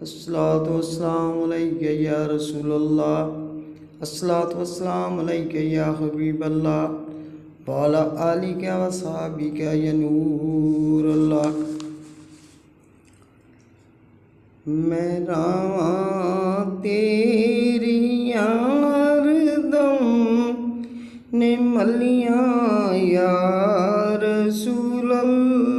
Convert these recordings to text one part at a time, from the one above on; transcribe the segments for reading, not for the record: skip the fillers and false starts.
अस्सलातु वस्सलामु अलैका या रसूलल्लाह, अस्सलातु वस्सलामु अलैका या हबीबल्लाह, वाला आलिका व सहाबिका या नूरल्लाह। मैं रावां तेरी यारदम ने मलियां या रसूलल्लाह।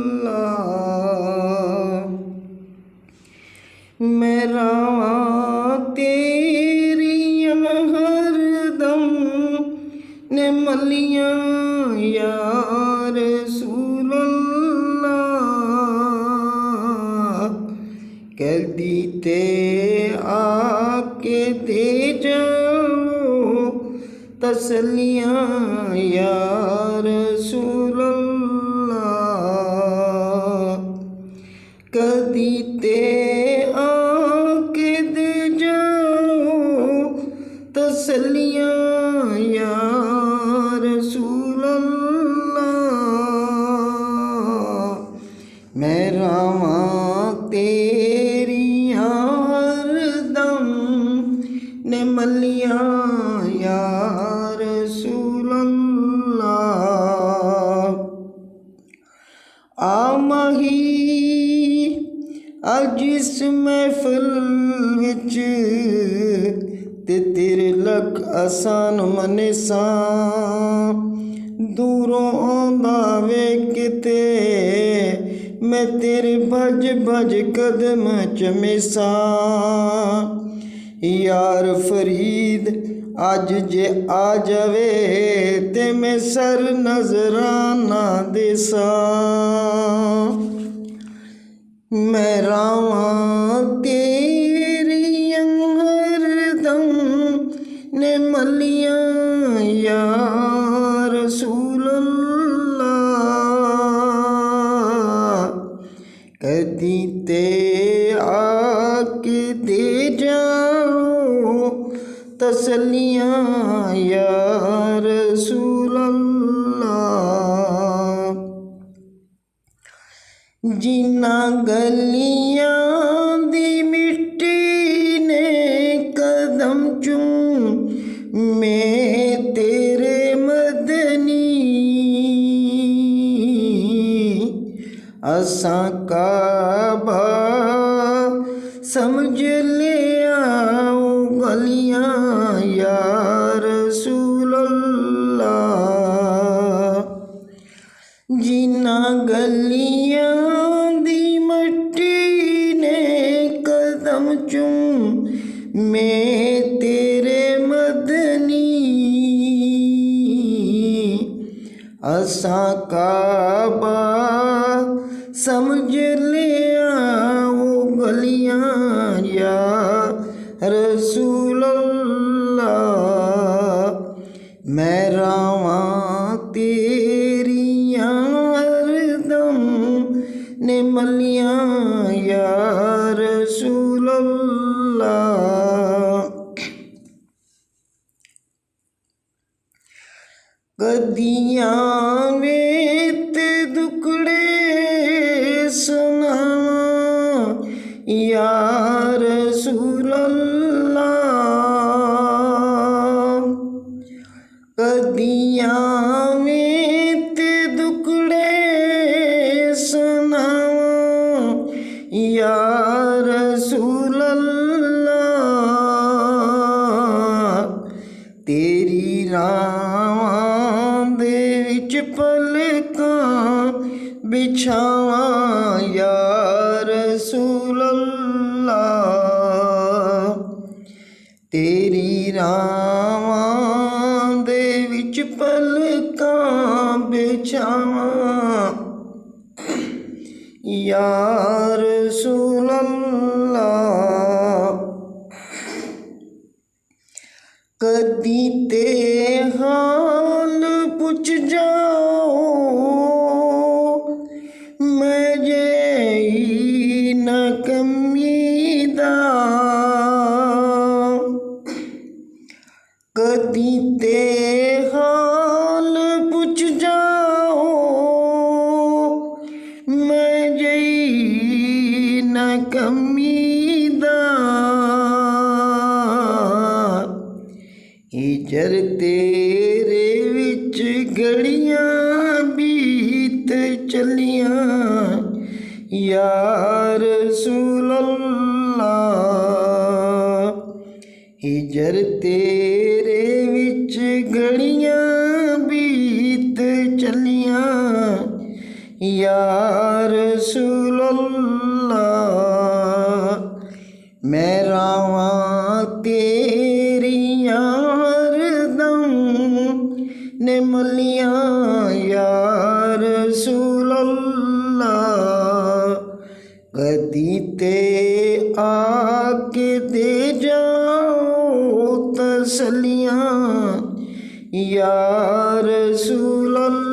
मैं रावां तेरी हरदम ने मलियां या रसूलल्लाह। कह दी ते आके दे जाओ तसलियां या रसूलल्लाह। कदी ते आके दे जाओ तसलियां या रसूलल्लाह। मैं रावां तेरी हरदम ने मलियां या रसूलल्लाह। आ माही अज इस महफिल विच ते तेरे लख आसान मनेसां। दूरों आंदा वे किते मैं तेरे भज भज कदम चमेसां। यार फरीद अज जे आ जावे ते मैं सर नजराना देसां। मैं रावां तेरी हरदम ने मलियां या रसूलल्लाह। कदी ते आके दे जाओ तसलियां या रसूलल्लाह। जिन्ना गलियां दी मिट्टी ने कदम चूमे तेरे मदनी। असां काबा समझ लिया ओ गलियां या रसूलल्लाह। जिन्ना गलियां दी मट्टी ने कदम चूमे तेरे मदनी। असां काबा समझ लिया वो गलियां या रसूलल्लाह। मैं रावां तेरी हरदम ने मलियां या रसूलल्लाह। कदियां वेत दुखड़े सुनावां या रसूलल्लाह। कदियां वेत दुखड़े सुनावां या रसूलल्लाह। तेरी रावां दे विच पलकां बिछावां या रसूलल्लाह। तेरी रावां दे विच पलकां बिछावां या रसूलल्लाह। कदी ते हाल पुछ जाओ मैं जेही न कमीदा। कदी ते हाल पुछ जाओ मैं जेही न कमीदा। तेरे विच घड़ियां बीत चलियां या रसूल अल्लाह। हिजर तेरे विच घड़ियां बीत चलियां या रसूल अल्लाह। मैं रावां तेरियां हरदम ने मलियां या रसूल अल्लाह। कदी ते आके दे जाओ तसलियां या रसूल अल्लाह।